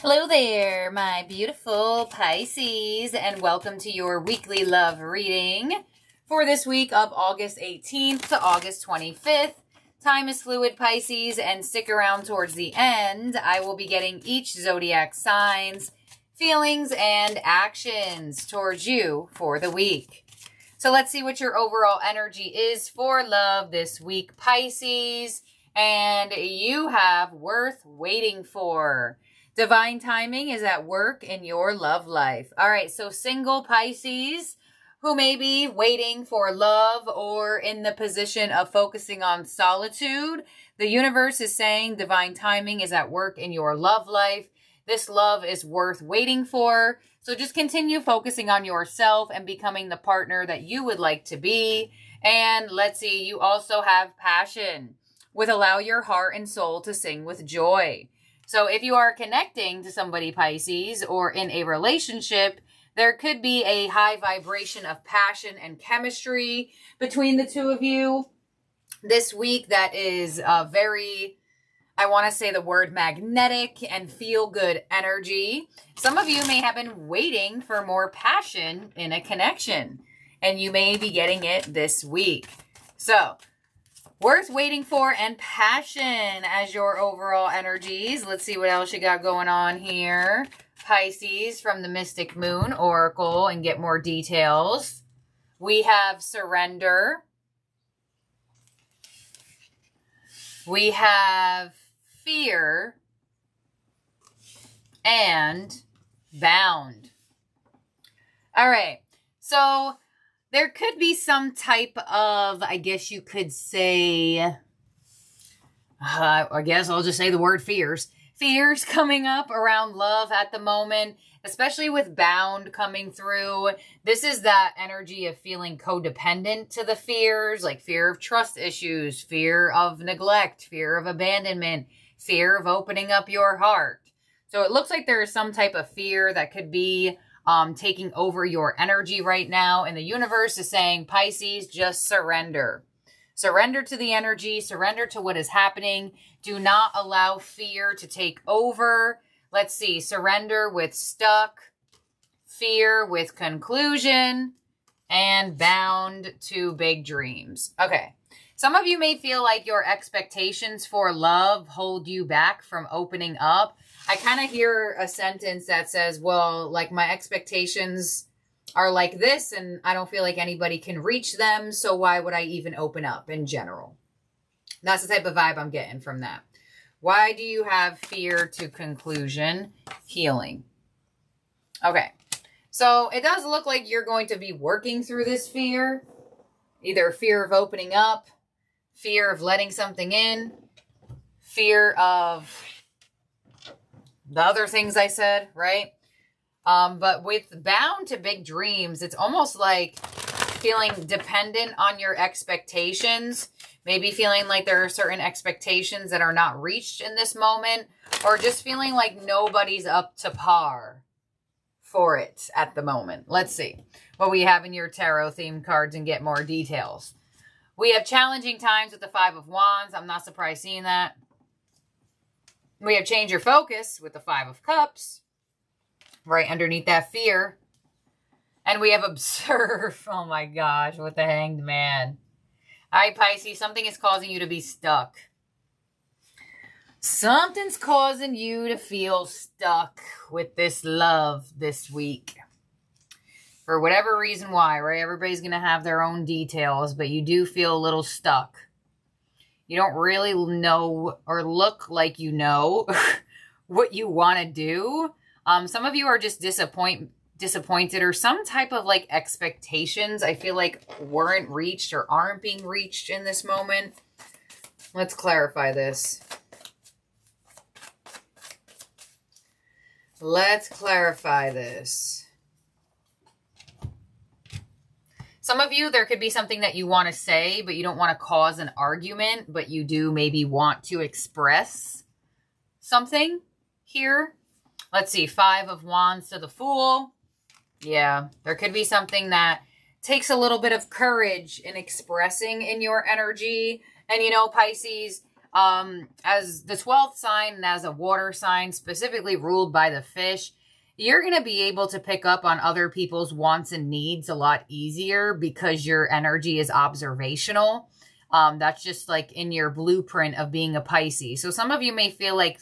Hello there, my beautiful Pisces, and welcome to your weekly love reading for this week of August 18th to August 25th. Time is fluid, Pisces, and stick around towards the end. I will be getting each zodiac signs, feelings, and actions towards you for the week. So let's see what your overall energy is for love this week, Pisces. And you have worth waiting for. Divine timing is at work in your love life. All right, so single Pisces who may be waiting for love or in the position of focusing on solitude, the universe is saying divine timing is at work in your love life. This love is worth waiting for. So just continue focusing on yourself and becoming the partner that you would like to be. And let's see, you also have passion with allow your heart and soul to sing with joy. So if you are connecting to somebody, Pisces, or in a relationship, there could be a high vibration of passion and chemistry between the two of you this week that is very, I want to say the word magnetic and feel good energy. Some of you may have been waiting for more passion in a connection, and you may be getting it this week. So worth waiting for and passion as your overall energies. Let's see what else you got going on here. Pisces from the Mystic Moon Oracle and get more details. We have surrender. We have fear and bound. All right. So there could be some type of, I guess you could say, I guess I'll just say the word fears. Fears coming up around love at the moment, especially with bound coming through. This is that energy of feeling codependent to the fears, like fear of trust issues, fear of neglect, fear of abandonment, fear of opening up your heart. So it looks like there is some type of fear that could be taking over your energy right now. And the universe is saying, Pisces, just surrender. Surrender to the energy. Surrender to what is happening. Do not allow fear to take over. Let's see. Surrender with stuck. Fear with conclusion. And bound to big dreams. Okay. Some of you may feel like your expectations for love hold you back from opening up. I kind of hear a sentence that says, well, like my expectations are like this and I don't feel like anybody can reach them. So why would I even open up in general? That's the type of vibe I'm getting from that. Why do you have fear to conclusion? Healing. Okay. So it does look like you're going to be working through this fear. Either fear of opening up, fear of letting something in, fear of the other things I said, right? But with bound to big dreams, it's almost like feeling dependent on your expectations. Maybe feeling like there are certain expectations that are not reached in this moment. Or just feeling like nobody's up to par for it at the moment. Let's see what we have in your tarot themed cards and get more details. We have challenging times with the Five of Wands. I'm not surprised seeing that. We have change your focus with the Five of Cups. Right underneath that fear. And we have observe. Oh my gosh, with the Hanged Man. All right, Pisces, something is causing you to be stuck. Something's causing you to feel stuck with this love this week. For whatever reason why, right? Everybody's going to have their own details, but you do feel a little stuck. You don't really know or look like you know what you want to do. Some of you are just disappointed or some type of like expectations I feel like weren't reached or aren't being reached in this moment. Let's clarify this. Let's clarify this. Some of you, there could be something that you want to say, but you don't want to cause an argument, but you do maybe want to express something here. Let's see, Five of Wands to the Fool. Yeah, there could be something that takes a little bit of courage in expressing in your energy. And you know, Pisces, As the 12th sign and as a water sign, specifically ruled by the fish, you're going to be able to pick up on other people's wants and needs a lot easier because your energy is observational. That's just like in your blueprint of being a Pisces. So some of you may feel like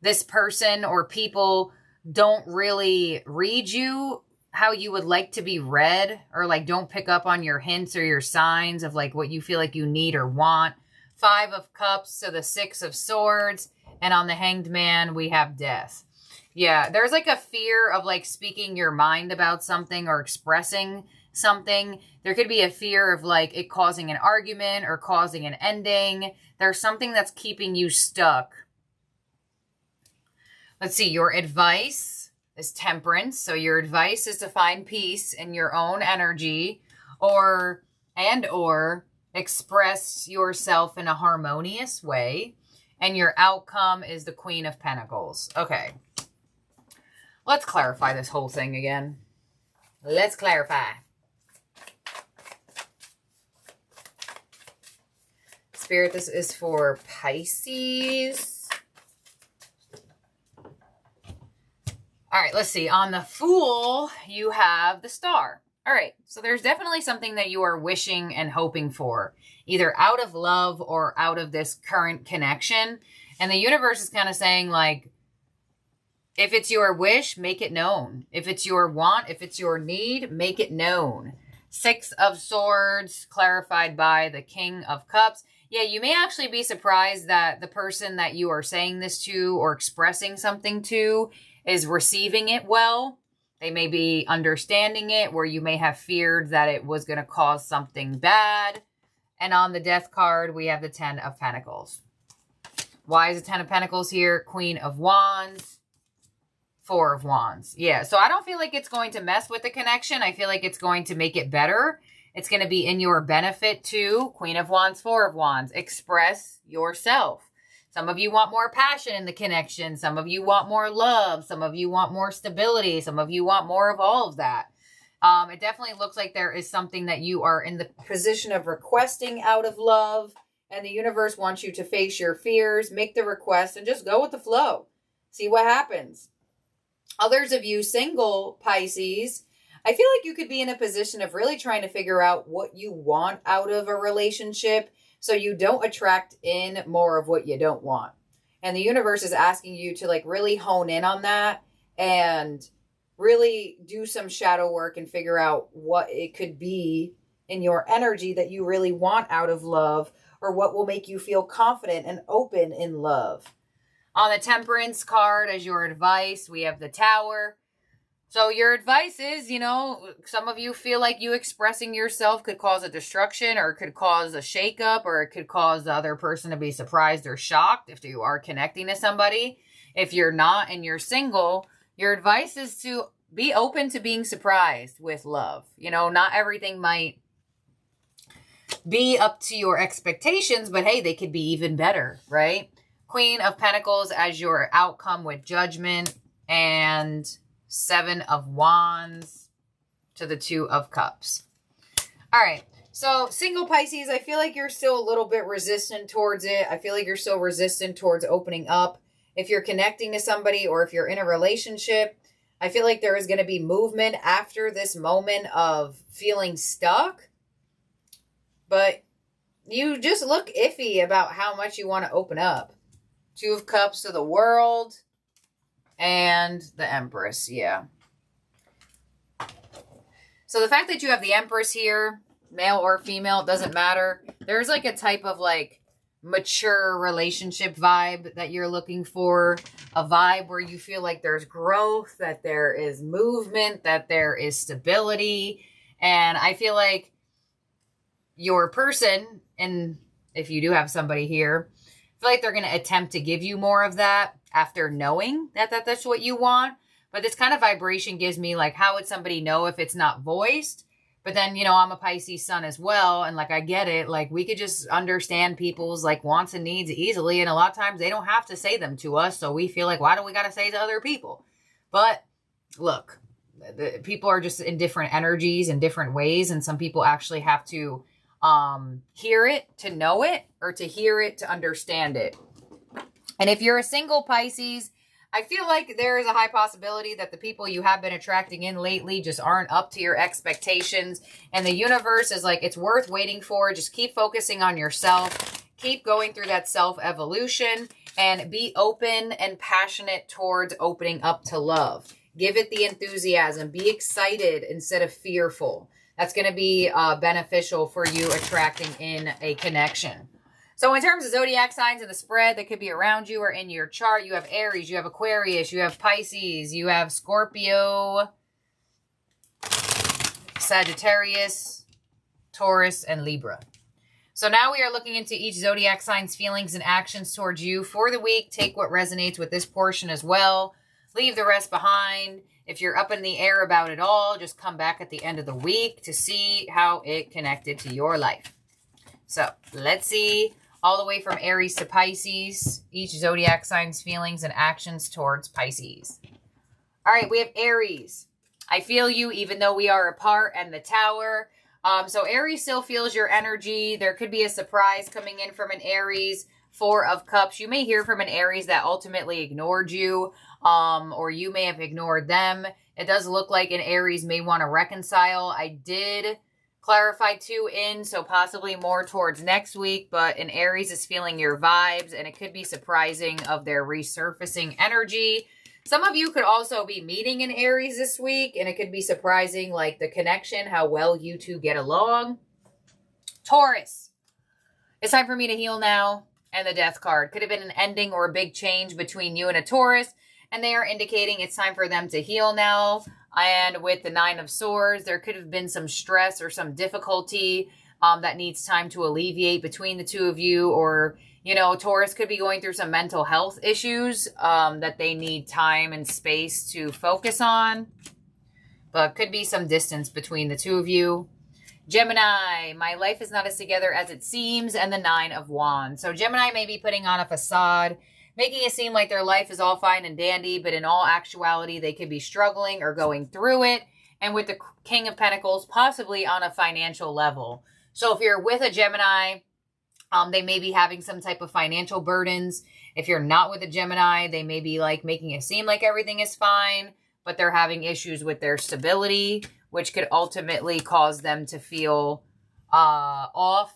this person or people don't really read you how you would like to be read, or like don't pick up on your hints or your signs of like what you feel like you need or want. 5 of Cups, so the 6 of Swords, and on the Hanged Man, we have Death. Yeah, there's like a fear of like speaking your mind about something or expressing something. There could be a fear of like it causing an argument or causing an ending. There's something that's keeping you stuck. Let's see, your advice is Temperance. So your advice is to find peace in your own energy or express yourself in a harmonious way. And your outcome is the Queen of Pentacles. Okay. Let's clarify this whole thing again. Let's clarify. Spirit, this is for Pisces. All right, let's see. On the Fool, you have the Star. All right, so there's definitely something that you are wishing and hoping for, either out of love or out of this current connection. And the universe is kind of saying, like, if it's your wish, make it known. If it's your want, if it's your need, make it known. 6 of Swords, clarified by the King of Cups. Yeah, you may actually be surprised that the person that you are saying this to or expressing something to is receiving it well. They may be understanding it where you may have feared that it was going to cause something bad. And on the Death card, we have the 10 of Pentacles. Why is the 10 of Pentacles here? Queen of Wands, 4 of Wands. Yeah, so I don't feel like it's going to mess with the connection. I feel like it's going to make it better. It's going to be in your benefit too. Queen of Wands, 4 of Wands. Express yourself. Some of you want more passion in the connection. Some of you want more love. Some of you want more stability. Some of you want more of all of that. It definitely looks like there is something that you are in the position of requesting out of love. And the universe wants you to face your fears, make the request, and just go with the flow. See what happens. Others of you single Pisces, I feel like you could be in a position of really trying to figure out what you want out of a relationship, so you don't attract in more of what you don't want. And the universe is asking you to like really hone in on that and really do some shadow work and figure out what it could be in your energy that you really want out of love, or what will make you feel confident and open in love. On the Temperance card as your advice, we have the Tower. So your advice is, you know, some of you feel like you expressing yourself could cause a destruction, or it could cause a shakeup, or it could cause the other person to be surprised or shocked if you are connecting to somebody. If you're not and you're single, your advice is to be open to being surprised with love. You know, not everything might be up to your expectations, but hey, they could be even better, right? Queen of Pentacles as your outcome with Judgment, and 7 of Wands to the 2 of Cups. All right. So single Pisces, I feel like you're still a little bit resistant towards it. I feel like you're still resistant towards opening up. If you're connecting to somebody or if you're in a relationship, I feel like there is going to be movement after this moment of feeling stuck. But you just look iffy about how much you want to open up. 2 of Cups to the World. And the Empress, yeah. So the fact that you have the Empress here, male or female, it doesn't matter. There's like a type of like mature relationship vibe that you're looking for. A vibe where you feel like there's growth, that there is movement, that there is stability. And I feel like your person, and if you do have somebody here, I feel like they're going to attempt to give you more of that after knowing that that's what you want. But this kind of vibration gives me like, how would somebody know if it's not voiced? But then, you know, I'm a Pisces sun as well. And like, I get it. Like, we could just understand people's like wants and needs easily. And a lot of times they don't have to say them to us. So we feel like, why do we got to say to other people? But look, the people are just in different energies and different ways. And some people actually have to hear it to know it, or to hear it to understand it. And if you're a single Pisces, I feel like there is a high possibility that the people you have been attracting in lately just aren't up to your expectations. And the universe is like, it's worth waiting for. Just keep focusing on yourself. Keep going through that self-evolution and be open and passionate towards opening up to love. Give it the enthusiasm. Be excited instead of fearful. That's going to be beneficial for you attracting in a connection. So in terms of zodiac signs in the spread that could be around you or in your chart, you have Aries, you have Aquarius, you have Pisces, you have Scorpio, Sagittarius, Taurus, and Libra. So now we are looking into each zodiac sign's feelings and actions towards you for the week. Take what resonates with this portion as well. Leave the rest behind. If you're up in the air about it all, just come back at the end of the week to see how it connected to your life. So let's see. All the way from Aries to Pisces, each zodiac sign's feelings and actions towards Pisces. All right, we have Aries. I feel you even though we are apart, and the Tower. So Aries still feels your energy. There could be a surprise coming in from an Aries. Four of Cups. You may hear from an Aries that ultimately ignored you, or you may have ignored them. It does look like an Aries may want to reconcile. I did clarify 2 in, so possibly more towards next week, but an Aries is feeling your vibes, and it could be surprising of their resurfacing energy. Some of you could also be meeting an Aries this week, and it could be surprising, like the connection, how well you two get along. Taurus. It's time for me to heal now, and the Death card. Could have been an ending or a big change between you and a Taurus, and they are indicating it's time for them to heal now. And with the 9 of Swords, there could have been some stress or some difficulty that needs time to alleviate between the two of you. Or, you know, Taurus could be going through some mental health issues that they need time and space to focus on. But could be some distance between the two of you. Gemini, my life is not as together as it seems, and the 9 of Wands. So Gemini may be putting on a facade, making it seem like their life is all fine and dandy, but in all actuality, they could be struggling or going through it. And with the King of Pentacles, possibly on a financial level. So if you're with a Gemini, they may be having some type of financial burdens. If you're not with a Gemini, they may be like making it seem like everything is fine, but they're having issues with their stability, which could ultimately cause them to feel off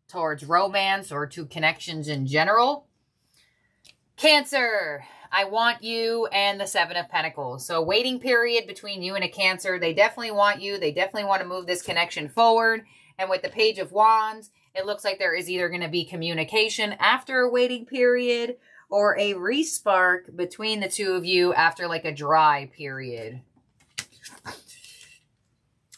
towards romance or to connections in general. Cancer, I want you, and the 7 of Pentacles. So waiting period between you and a Cancer. They definitely want you. They definitely want to move this connection forward. And with the Page of Wands, it looks like there is either going to be communication after a waiting period or a respark between the two of you after like a dry period.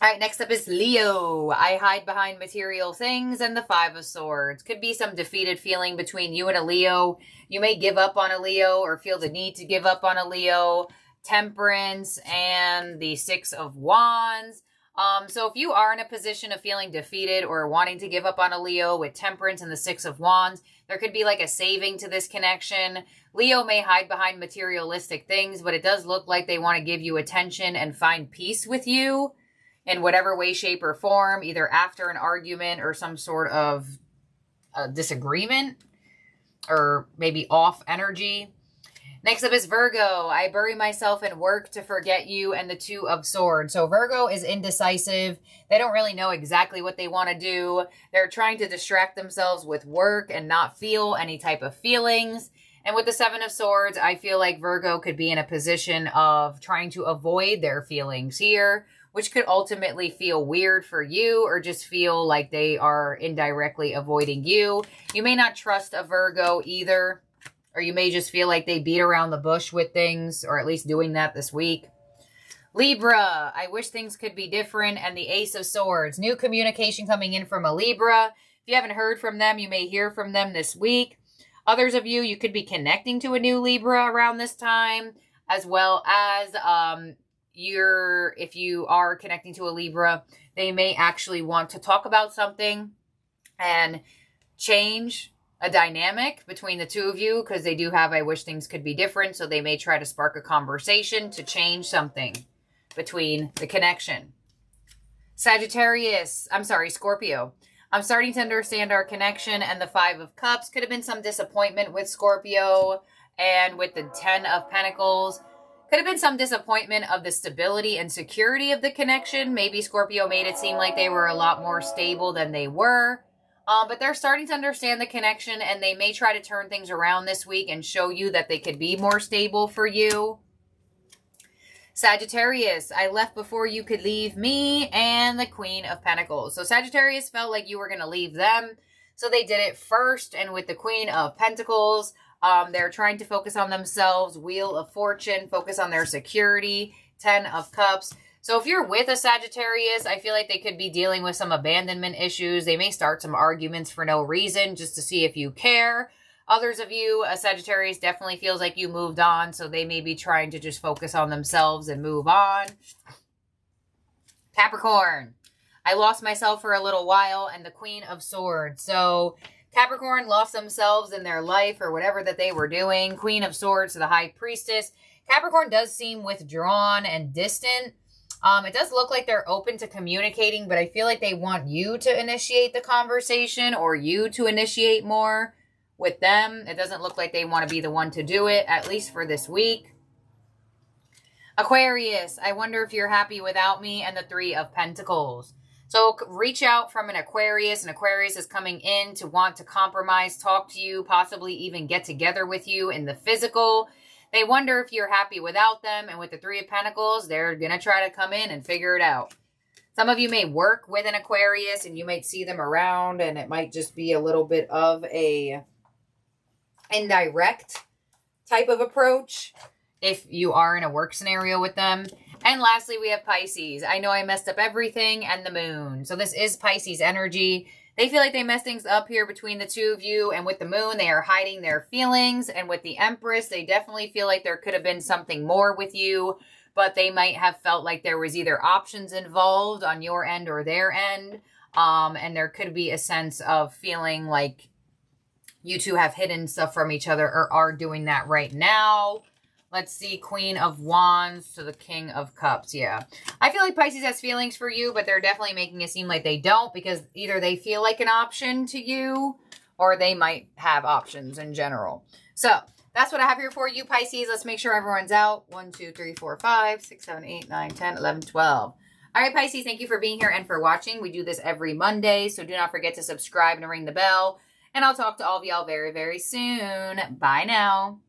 All right, next up is Leo. I hide behind material things, and the 5 of Swords. Could be some defeated feeling between you and a Leo. You may give up on a Leo or feel the need to give up on a Leo. Temperance and the 6 of Wands. So if you are in a position of feeling defeated or wanting to give up on a Leo with Temperance and the 6 of Wands, there could be like a saving to this connection. Leo may hide behind materialistic things, but it does look like they want to give you attention and find peace with you in whatever way, shape, or form, either after an argument or some sort of disagreement or maybe off energy. Next up is Virgo. I bury myself in work to forget you, and the 2 of Swords. So Virgo is indecisive. They don't really know exactly what they want to do. They're trying to distract themselves with work and not feel any type of feelings. And with the 7 of Swords, I feel like Virgo could be in a position of trying to avoid their feelings here, which could ultimately feel weird for you or just feel like they are indirectly avoiding you. You may not trust a Virgo either, or you may just feel like they beat around the bush with things, or at least doing that this week. Libra, I wish things could be different, and the Ace of Swords. New communication coming in from a Libra. If you haven't heard from them, you may hear from them this week. Others of you, you could be connecting to a new Libra around this time, as well as if you are connecting to a Libra, they may actually want to talk about something and change a dynamic between the two of you, because they do have I wish things could be different, so they may try to spark a conversation to change something between the connection. Scorpio. I'm starting to understand our connection, and the Five of Cups could have been some disappointment with Scorpio, and with the Ten of Pentacles, could have been some disappointment of the stability and security of the connection. Maybe Scorpio made it seem like they were a lot more stable than they were. But they're starting to understand the connection, and they may try to turn things around this week and show you that they could be more stable for you. Sagittarius, I left before you could leave me, and the Queen of Pentacles. So Sagittarius felt like you were going to leave them, so they did it first. And with the Queen of Pentacles, they're trying to focus on themselves. Wheel of Fortune, focus on their security. 10 of Cups. So if you're with a Sagittarius, I feel like they could be dealing with some abandonment issues. They may start some arguments for no reason, just to see if you care. Others of you, a Sagittarius definitely feels like you moved on, so they may be trying to just focus on themselves and move on. Capricorn, I lost myself for a little while, and the Queen of Swords. So Capricorn lost themselves in their life or whatever that they were doing. Queen of Swords, the High Priestess. Capricorn does seem withdrawn and distant. It does look like they're open to communicating, but I feel like they want you to initiate the conversation or you to initiate more with them. It doesn't look like they want to be the one to do it, at least for this week. Aquarius, I wonder if you're happy without me, and the Three of Pentacles. So reach out from an Aquarius. An Aquarius is coming in to want to compromise, talk to you, possibly even get together with you in the physical. They wonder if you're happy without them, and with the Three of Pentacles, they're going to try to come in and figure it out. Some of you may work with an Aquarius, and you might see them around, and it might just be a little bit of a indirect type of approach if you are in a work scenario with them. And lastly, we have Pisces. I know I messed up everything, and the Moon. So this is Pisces energy. They feel like they messed things up here between the two of you. And with the Moon, they are hiding their feelings. And with the Empress, they definitely feel like there could have been something more with you. But they might have felt like there was either options involved on your end or their end. And there could be a sense of feeling like you two have hidden stuff from each other or are doing that right now. Let's see, Queen of Wands to the King of Cups. Yeah. I feel like Pisces has feelings for you, but they're definitely making it seem like they don't, because either they feel like an option to you or they might have options in general. So that's what I have here for you, Pisces. Let's make sure everyone's out. 1, 2, 3, 4, 5, 6, 7, 8, 9, 10, 11, 12. All right, Pisces, thank you for being here and for watching. We do this every Monday, so do not forget to subscribe and ring the bell. And I'll talk to all of y'all very, very soon. Bye now.